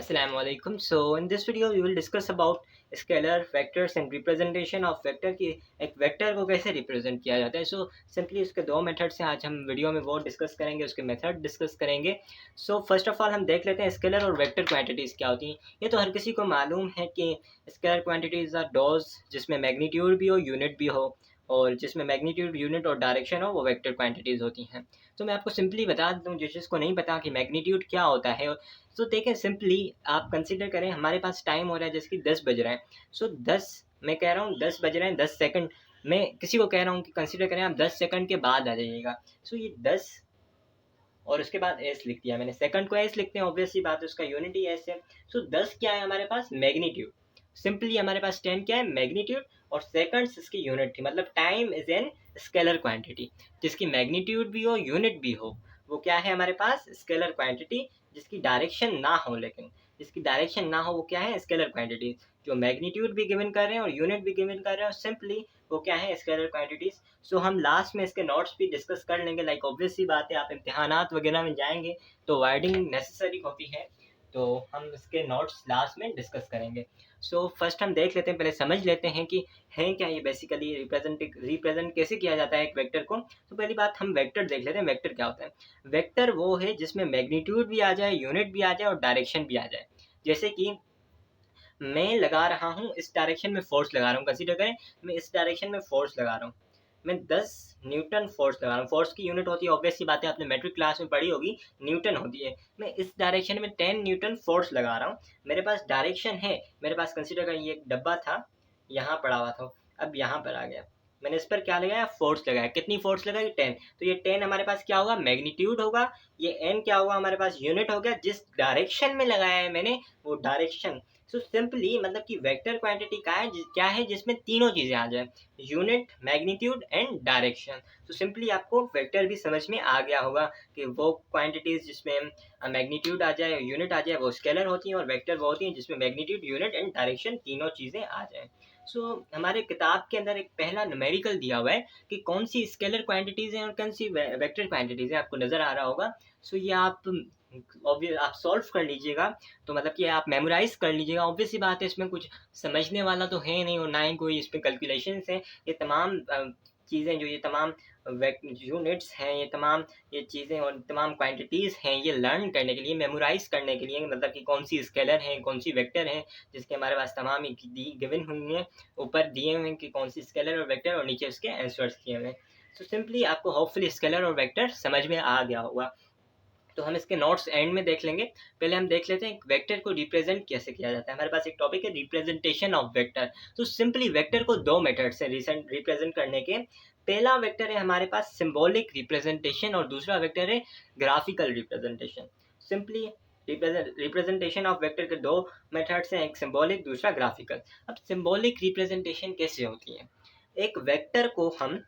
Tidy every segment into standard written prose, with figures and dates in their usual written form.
Assalamu alaikum. So in this video we will discuss about scalar vectors and representation of vector की एक vector को कैसे represent किया जाता है. सो सिंपली उसके दो मेथड्स हैं. आज हम वीडियो में वो डिस्कस करेंगे, उसके मेथड डिस्कस करेंगे. सो फर्स्ट ऑफ ऑल हम देख लेते हैं स्केलर और वेक्टर क्वांटिटीज़ क्या होती हैं. ये तो हर किसी को मालूम है कि स्केलर क्वांटिटीज़ आर दोज जिसमें मैग्नीट्यूड भी हो, यूनिट भी हो, और जिसमें मैग्नीट्यूड, यूनिट और डायरेक्शन हो वो वेक्टर क्वांटिटीज़ होती हैं. तो मैं आपको सिंपली बता दूं जिसको नहीं पता कि मैग्नीट्यूड क्या होता है. तो देखें, सिंपली आप कंसिडर करें हमारे पास टाइम हो रहा है जैसे कि 10 बज रहे हैं. सो 10, मैं कह रहा हूँ 10 बज रहे हैं 10 सेकंड. मैं किसी को कह रहा हूँ कि कंसिडर करें आप 10 सेकंड के बाद आ जाइएगा. सो ये 10 और उसके बाद एस लिख दिया मैंने. सेकंड को एस लिखते हैं, ऑब्वियसली बात है, उसका यूनिट ही एस है. सो 10 क्या है हमारे पास? मैग्नीट्यूड. सिंपली हमारे पास 10 क्या है? मैग्नीट्यूड. और सेकंड्स इसकी यूनिट थी. मतलब time is an scalar quantity जिसकी मैग्नीट्यूड भी हो, यूनिट भी हो. वो क्या है हमारे पास? Scalar quantity. जिसकी डायरेक्शन ना हो, लेकिन जिसकी डायरेक्शन ना हो वो क्या है? Scalar quantity. जो मैग्नीट्यूड भी गिवन कर रहे हैं और यूनिट भी गिवन कर रहे हैं, सिंपली वो क्या है? Scalar quantities. सो हम लास्ट में इसके नोट्स भी डिस्कस कर लेंगे. लाइक ऑब्वियस सी बात है, आप इम्तिहानात वगैरह में जाएंगे तो वर्डिंग नेसेसरी होती है, तो हम इसके नोट्स लास्ट में डिस्कस करेंगे. सो फर्स्ट हम देख लेते हैं, पहले समझ लेते हैं कि है क्या ये बेसिकली रिप्रेजेंट कैसे किया जाता है एक वेक्टर को. तो पहली बात हम वेक्टर देख लेते हैं. वेक्टर क्या होता है? वेक्टर वो है जिसमें मैग्नीट्यूड भी आ जाए, यूनिट भी आ जाए और डायरेक्शन भी आ जाए. जैसे कि मैं लगा रहा हूँ इस डायरेक्शन में फोर्स लगा रहा हूँ. कंसीडर करें मैं इस डायरेक्शन में फोर्स लगा रहा हूँ. मैं 10 न्यूटन फोर्स लगा रहा हूँ. फोर्स की यूनिट होती है, ऑब्वियस सी बात है, आपने मैट्रिक क्लास में पढ़ी होगी, न्यूटन होती है. मैं इस डायरेक्शन में 10 न्यूटन फोर्स लगा रहा हूँ. मेरे पास डायरेक्शन है, मेरे पास कंसीडर करें ये एक डब्बा था, यहाँ पड़ा हुआ था, अब यहाँ पर आ गया. मैंने इस पर क्या लगाया? फोर्स लगाया. कितनी फोर्स लगाई? 10. तो ये 10 हमारे पास क्या होगा? मैग्नीट्यूड होगा. ये n क्या होगा हमारे पास? यूनिट हो गया. जिस डायरेक्शन में लगाया है मैंने वो डायरेक्शन. सो सिंपली मतलब कि वेक्टर क्वांटिटी क्या है जिसमें तीनों चीज़ें आ जाए, यूनिट, मैग्नीट्यूड एंड डायरेक्शन. तो सिंपली आपको वेक्टर भी समझ में आ गया होगा कि वो क्वांटिटीज़ जिसमें मैग्नीट्यूड आ जाए, यूनिट आ जाए, वो स्केलर होती हैं, और वेक्टर वो होती हैं जिसमें मैग्नीट्यूड, यूनिट एंड डायरेक्शन तीनों चीज़ें आ जाएँ. सो हमारे किताब के अंदर एक पहला न्यूमेरिकल दिया हुआ है कि कौन सी स्केलर क्वांटिटीज़ हैं और कौन सी वेक्टर क्वांटिटीज़ हैं. आपको नज़र आ रहा होगा. सो ये आप सॉल्व कर लीजिएगा, तो मतलब कि आप मेमोराइज कर लीजिएगा. ऑब्वियस सी बात है, इसमें कुछ समझने वाला तो है नहीं और ना ही कोई इसमें कैलकुलेशंस हैं. ये तमाम चीज़ें, जो ये तमाम यूनिट्स हैं, ये चीज़ें और तमाम क्वांटिटीज़ हैं, ये लर्न करने के लिए, मेमोराइज करने के लिए, मतलब कि कौन सी स्केलर है, कौन सी वेक्टर है, जिसके हमारे पास तमाम गिवन हुई हैं. ऊपर दिए हुए हैं कि कौन सी स्केलर और वेक्टर, और नीचे उसके आंसर्स दिए हुए हैं. तो सिंपली आपको होपफुली स्केलर और वेक्टर समझ में आ गया होगा. तो हम इसके नोट्स एंड में देख लेंगे. पहले हम देख लेते हैं वेक्टर को रिप्रेजेंट कैसे किया जाता है. हमारे पास एक टॉपिक है रिप्रेजेंटेशन ऑफ वेक्टर. तो सिंपली वेक्टर को दो मेथड से रिप्रेजेंट करने के. पहला वेक्टर है हमारे पास सिंबॉलिक रिप्रेजेंटेशन और दूसरा वेक्टर है graphical representation. Simply representation of vector के दो मेथड्स हैं, एक सिंबॉलिक, दूसरा ग्राफिकल. अब सिंबॉलिक रिप्रेजेंटेशन कैसे होती है? एक वेक्टर को हम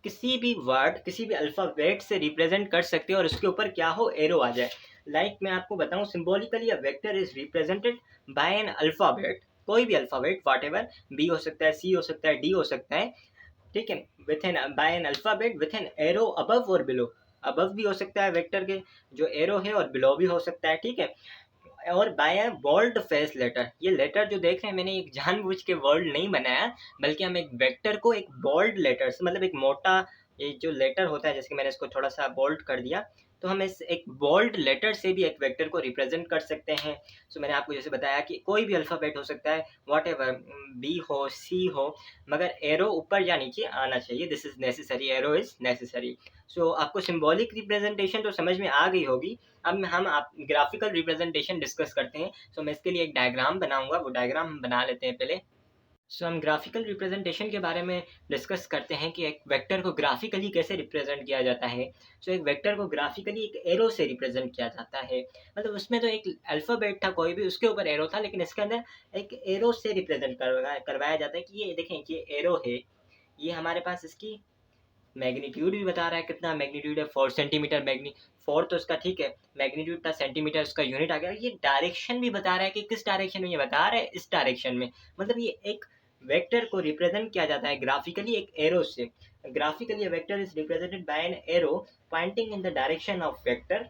किसी भी वर्ड, किसी भी अल्फ़ाबेट से रिप्रेजेंट कर सकते हैं और उसके ऊपर क्या हो? एरो आ जाए. लाइक मैं आपको बताऊं, symbolically a vector is represented by an alphabet. कोई भी अल्फ़ाबेट, व्हाटएवर, बी हो सकता है, सी हो सकता है, डी हो सकता है, ठीक है, with an by an alphabet with an arrow above और बिलो. अबव भी हो सकता है वेक्टर के जो एरो है, और बिलो भी हो सकता है, ठीक है. और by a bold face letter. ये लेटर जो देख रहे हैं, मैंने एक जानबूझ के वर्ड नहीं बनाया, बल्कि हम एक वेक्टर को एक बोल्ड लेटर से, मतलब एक मोटा ये जो लेटर होता है, जैसे कि मैंने इसको थोड़ा सा बोल्ड कर दिया, तो हम इस एक बोल्ड लेटर से भी एक वेक्टर को रिप्रेजेंट कर सकते हैं. सो मैंने आपको जैसे बताया कि कोई भी अल्फ़ाबेट हो सकता है, वॉट एवर, बी हो, सी हो, मगर एरो ऊपर या नीचे आना चाहिए. This is necessary, arrow is necessary. So आपको सिंबॉलिक रिप्रेजेंटेशन तो समझ में आ गई होगी. अब हम आप ग्राफिकल रिप्रेजेंटेशन डिस्कस करते हैं. सो मैं इसके लिए एक डायग्राम बनाऊंगा, वो डायग्राम हम बना लेते हैं पहले. सो हम ग्राफिकल रिप्रेजेंटेशन के बारे में डिस्कस करते हैं कि एक वेक्टर को ग्राफिकली कैसे रिप्रेजेंट किया जाता है. सो एक वेक्टर को ग्राफिकली एक एरो से रिप्रेजेंट किया जाता है. मतलब उसमें तो एक अल्फ़ाबेट था, कोई भी, उसके ऊपर एरो था, लेकिन इसके अंदर एक एरो से रिप्रेजेंट करवाया जाता है कि ये देखें, ये एरो है, ये हमारे पास इसकी मैग्नीट्यूड भी बता रहा है. कितना मैग्नीट्यूड है? 4 सेंटीमीटर. 4 तो उसका ठीक है, मैग्नीट्यूड था सेंटीमीटर, उसका यूनिट आ गया. ये डायरेक्शन भी बता रहा है कि किस डायरेक्शन में, ये बता रहा है इस डायरेक्शन में. मतलब ये एक वेक्टर को रिप्रेजेंट किया जाता है ग्राफिकली एक एरो से. Graphically vector is represented by an arrow pointing in the direction of vector.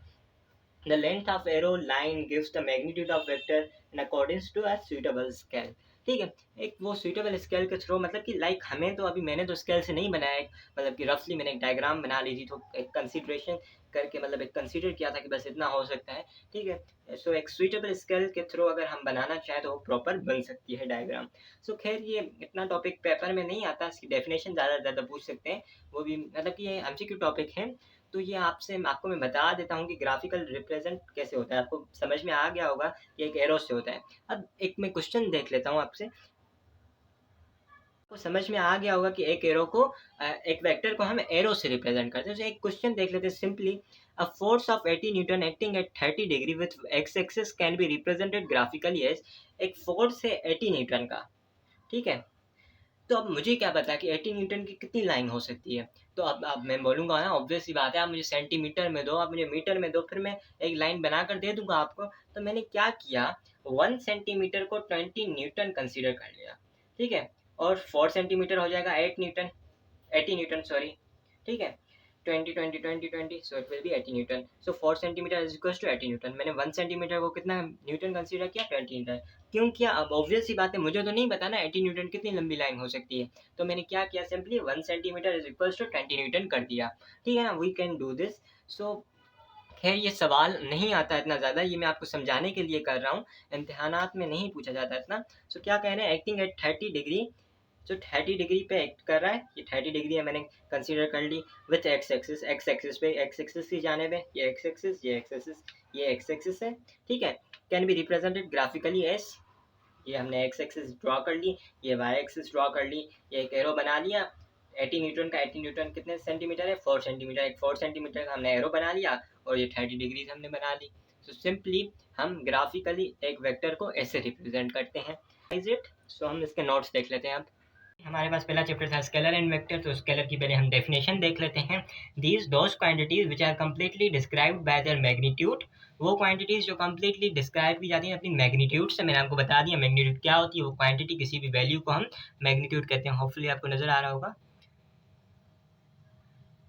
The length of arrow line gives the magnitude of vector in accordance to a suitable scale. ठीक है, एक वो suitable scale के through, मतलब कि like हमें तो अभी मैंने तो स्केल से नहीं बनाया, मतलब कि रफली मैंने एक डायग्राम बना ली थी, तो एक कंसीडरेशन करके, मतलब एक कंसीडर किया था कि बस इतना हो सकता है। ठीक है, सो एक सुइटेबल स्केल के थ्रू अगर हम बनाना चाहें तो वो प्रॉपर बन सकती है डायग्राम। सो खैर ये इतना टॉपिक पेपर में नहीं आता, इसकी डेफिनेशन ज़्यादा से ज़्यादा पूछ सकते हैं, वो भी मतलब कि ये एमसीक्यू टॉपिक है। तो ये आपको मैं बता देता हूँ कि ग्राफिकल रिप्रेजेंट कैसे होता है, आपको समझ में आ गया होगा कि एक एरो से होता है। अब एक मैं क्वेश्चन देख लेता हूँ आपसे, आपको समझ में आ गया होगा कि एक एरो को एक वेक्टर को हम एरो से रिप्रेजेंट करते हैं। तो एक क्वेश्चन देख लेते हैं simply, a force of 80 newton acting at 30 degree with x axis can be represented graphically as, एक फोर्स है 80 न्यूटन का। ठीक है, तो अब मुझे क्या पता कि 80 न्यूटन की कितनी लाइन हो सकती है। तो अब मैं बोलूँगा ना, ऑब्वियस सी बात है, आप मुझे सेंटीमीटर में दो, आप मुझे मीटर में दो, फिर मैं एक लाइन बनाकर दे दूंगा आपको। तो मैंने क्या किया, 1 सेंटीमीटर को 20 न्यूटन कंसीडर कर लिया। ठीक है, और 4 सेंटीमीटर हो जाएगा 8 न्यूटन, 80 न्यूटन सॉरी। ठीक है, 20 20 20 20, so it will be 80 newton. So 4 centimetre is equal to 80 newton. मैंने 1 सेंटीमीटर को कितना न्यूटन कंसीडर किया, 20 न्यूटन। क्यों किया, अब ऑब्वियस सी बात है, मुझे तो नहीं पता ना 80 न्यूटन कितनी लंबी लाइन हो सकती है। तो मैंने क्या किया, simply 1 centimetre is equal to 20 newton कर दिया। ठीक है ना, we can do this. So खैर ये सवाल नहीं आता इतना ज़्यादा, ये मैं आपको समझाने के लिए कर रहा हूँ, इम्तिहानात में नहीं पूछा जाता इतना। सो क्या कह रहे हैं, एक्टिंग एट 30 डिग्री, जो 30 डिग्री पे एक्ट कर रहा है, ये 30 डिग्री है, मैंने कंसीडर कर ली with x axis. X axis पे, एक्स एक्सिस की जानिब है, ये एक्स एक्सिस, ये एक्स एक्सिस, ये एक्स एक्सिस है। ठीक है, can be represented graphically as, ये हमने एक्स एक्सिस ड्रॉ कर ली, ये वाई एक्सिस ड्रॉ कर ली, ये एक एरो बना लिया। 80 न्यूटन का, 80 न्यूटन कितने सेंटीमीटर है, 4 सेंटीमीटर, एक 4 सेंटीमीटर का हमने एरो बना लिया, और ये 30 डिग्रीज हमने बना ली। सो सिंपली हम ग्राफिकली एक वेक्टर को ऐसे रिप्रेजेंट करते हैं। इज इट, सो हम इसके नोट्स देख लेते हैं अब। हमारे पास पहला चैप्टर था स्केलर एंड वेक्टर, तो स्केलर की पहले हम डेफिनेशन देख लेते हैं। These those quantities which are completely described by their magnitude, वो क्वांटिटीज जो कंप्लीटली डिस्क्राइब की जाती हैं अपनी मैग्नीट्यूड से। मैंने आपको बता दिया मैग्नीट्यूड क्या होती है, वो क्वांटिटी, किसी भी वैल्यू को हम मैग्नीट्यूड कहते हैं। होपफुली आपको नजर आ रहा होगा।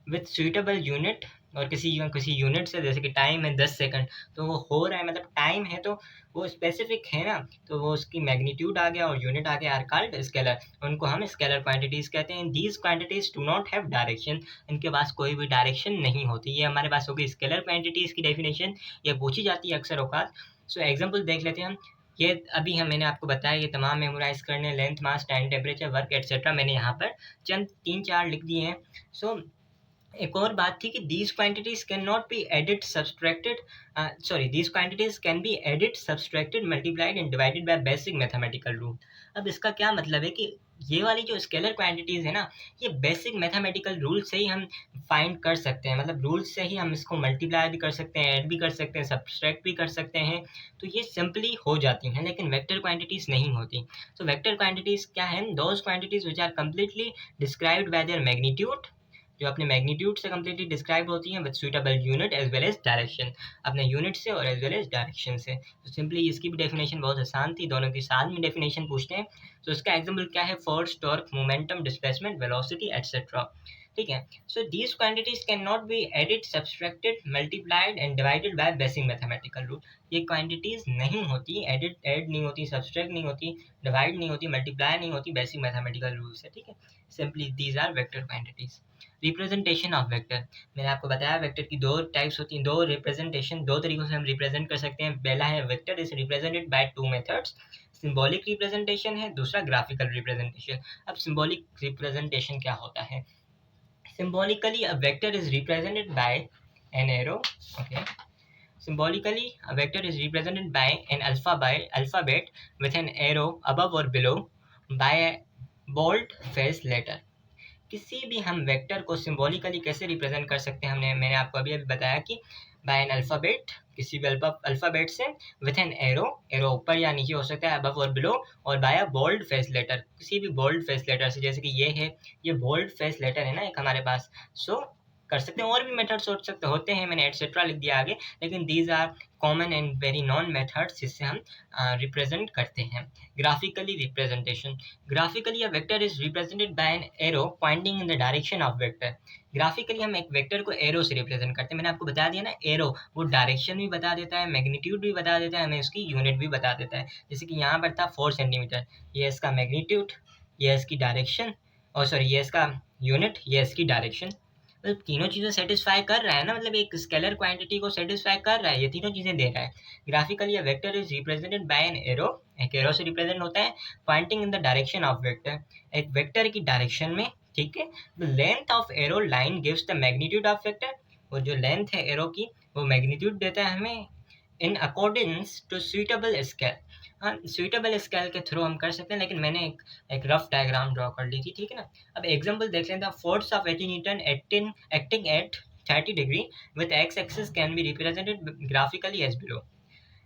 विथ सुइटेबल यूनिट, और किसी यूनिट से, जैसे कि टाइम है 10 सेकंड, तो वो हो रहा है, मतलब टाइम है, तो वो स्पेसिफिक है ना, तो वो उसकी मैग्नीट्यूड आ गया और यूनिट आ गया, आर कॉल्ड स्केलर। उनको हम स्केलर क्वांटिटीज कहते हैं। These quantities do not have direction, इनके पास कोई भी डायरेक्शन नहीं होती। ये हमारे पास होगी स्केलर क्वांटिटीज की डेफिनेशन, ये पूछी जाती है अक्सर औकात। सो एग्जाम्पल देख लेते हैं हम। ये अभी मैंने आपको बताया, ये तमाम मेमोराइज करने, लेंथ, मास, टाइम, टेम्परेचर, वर्क एटसेट्रा, मैंने यहाँ पर चंद 3-4 लिख दिए हैं। सो एक और बात थी कि these quantities can not be added subtracted, these quantities can be added subtracted multiplied and divided by basic mathematical rule. अब इसका क्या मतलब है कि ये वाली जो स्केलर क्वांटिटीज है ना, ये बेसिक मैथमेटिकल रूल से ही हम फाइंड कर सकते हैं, मतलब रूल से ही हम इसको मल्टीप्लाई भी कर सकते हैं, ऐड भी कर सकते हैं, सब्सट्रैक्ट भी कर सकते हैं। तो ये सिंपली हो जाती हैं, लेकिन वेक्टर क्वांटिटीज नहीं होती। तो वेक्टर क्वांटिटीज क्या है, those quantities which are completely described by their magnitude, जो अपने मैग्नीट्यूड से कम्प्लीटली डिस्क्राइब होती हैं, with suitable unit as well as direction, अपने यूनिट से और एज वेल एज डायरेक्शन से। तो सिंपली इसकी भी डेफिनेशन बहुत आसान थी, दोनों की साथ में डेफिनेशन पूछते हैं। तो इसका एग्जाम्पल क्या है, force, torque, momentum, displacement, velocity etcetera. ठीक है, so these quantities can not be added, subtracted, multiplied and divided by basic mathematical rule. ये क्वांटिटीज नहीं होती, ऐड नहीं होती, सब्सट्रैक्ट नहीं होती, डिवाइड नहीं होती, मल्टीप्लाई नहीं होती, बेसिक मैथमेटिकल रूल से। ठीक है, simply these are vector quantities. Representation of vector, मैंने आपको बताया वेक्टर की दो टाइप्स होती हैं, दो रिप्रेजेंटेशन, दो तरीकों से हम रिप्रेजेंट कर सकते हैं। पहला है vector is represented bye 2 methods, symbolic representation है, दूसरा ग्राफिकल रिप्रेजेंटेशन। अब सिंबॉलिक रिप्रेजेंटेशन क्या होता है, symbolically a vector is represented by an arrow. Okay, symbolically a vector is represented by an alphabet with an arrow above or below by a bold faced letter. किसी भी हम vector को symbolically कैसे represent कर सकते हैं, मैंने आपको अभी बताया कि बाय एन अल्फ़ाबेट, किसी भी अल्फ़ाबेट से, विथ एन एरो, एरो ऊपर या नीचे हो सकता है, अबव और बिलो, और by a bold face letter, किसी भी बोल्ड फेस लेटर से, जैसे कि ये है, ये बोल्ड फेस लेटर है ना एक हमारे पास। सो कर सकते हैं। और भी मेथड्स होते हैं, मैंने एटसेट्रा लिख दिया आगे, लेकिन these are common and very known methods जिससे हम रिप्रेजेंट करते हैं। Graphically representation, graphically a vector is represented by an arrow pointing in the direction of vector. Graphically हम एक वेक्टर को एरो से रिप्रेजेंट करते हैं। मैंने आपको बता दिया ना, एरो वो डायरेक्शन भी बता देता है, मैग्नीट्यूड भी बता देता है, हमें उसकी यूनिट भी बता देता है। जैसे कि यहाँ पर था 4 सेंटीमीटर, ये इसका मैग्नीट्यूड, ये इसकी डायरेक्शन, और सॉरी ये इसका यूनिट, ये इसकी डायरेक्शन। मतलब तीनों चीज़ें सेटिस्फाई कर रहा है ना, मतलब एक स्केलर क्वांटिटी को सेटिस्फाई कर रहा है, ये तीनों चीज़ें दे रहा है। Graphically a vector is represented by an arrow, एक एरो से रिप्रेजेंट होता है, Poynting in the direction of vector, एक वेक्टर की डायरेक्शन में, ठीक है। The length of arrow line gives the magnitude of vector, वो जो लेंथ है एरो की वो मैग्नीट्यूड देता है हमें इन अकॉर्डिंग्स टू सुइटेबल स्केल। हाँ, सुइटेबल स्केल के थ्रू हम कर सकते हैं, लेकिन मैंने एक रफ डायग्राम ड्रॉ कर ली थी, ठीक है ना। अब एग्जांपल देख लेते हैं। Force of 80 newton acting at 30 degree with x axis can be represented graphically as below.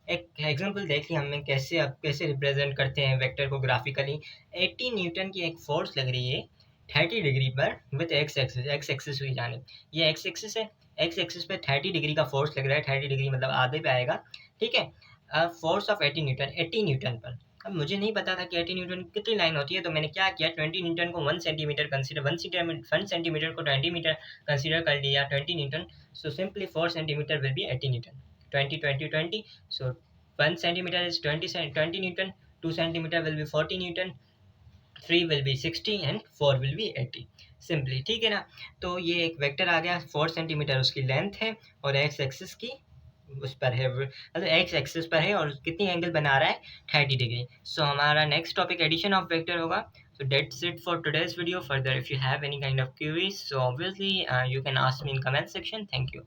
एक एग्जांपल देख लिया हमने कैसे अब कैसे रिप्रेजेंट करते हैं वेक्टर को ग्राफिकली। 80 न्यूटन की एक फोर्स लग रही है 30 डिग्री पर विद एक्स एक्सिस हुई जाने, ये एक्स एक्सिस है, एक्स एक्सिस पे 30 डिग्री का फोर्स लग रहा है, 30 डिग्री मतलब आधे पे आएगा, ठीक है। फोर्स ऑफ 80 न्यूटन 80 न्यूटन पर। अब मुझे नहीं पता था कि 80 न्यूटन की कितनी लाइन होती है, तो मैंने क्या किया, 20 न्यूटन को 1 सेंटीमीटर कंसीडर, 1 सेंटीमीटर को 20 मीटर कंसीडर कर लिया, 20 Newton. So simply 4 centimetre will be 80 Newton, 20 20 20, so 1 centimeter is 20 Newton, 2 centimeter will be 40 Newton, 3 will be 60 and 4 will be 80 simply, ठीक है ना। तो ये एक वेक्टर आ गया, 4 सेंटीमीटर उसकी लेंथ है और एक्स एक्सिस की उस पर है, मतलब एक्स एक्सिस पर है और कितनी एंगल बना रहा है 30 डिग्री। सो हमारा next topic addition of vector होगा। So that's it for today's video. Further, if you have any kind of queries, so obviously you can ask me in comment section. Thank you.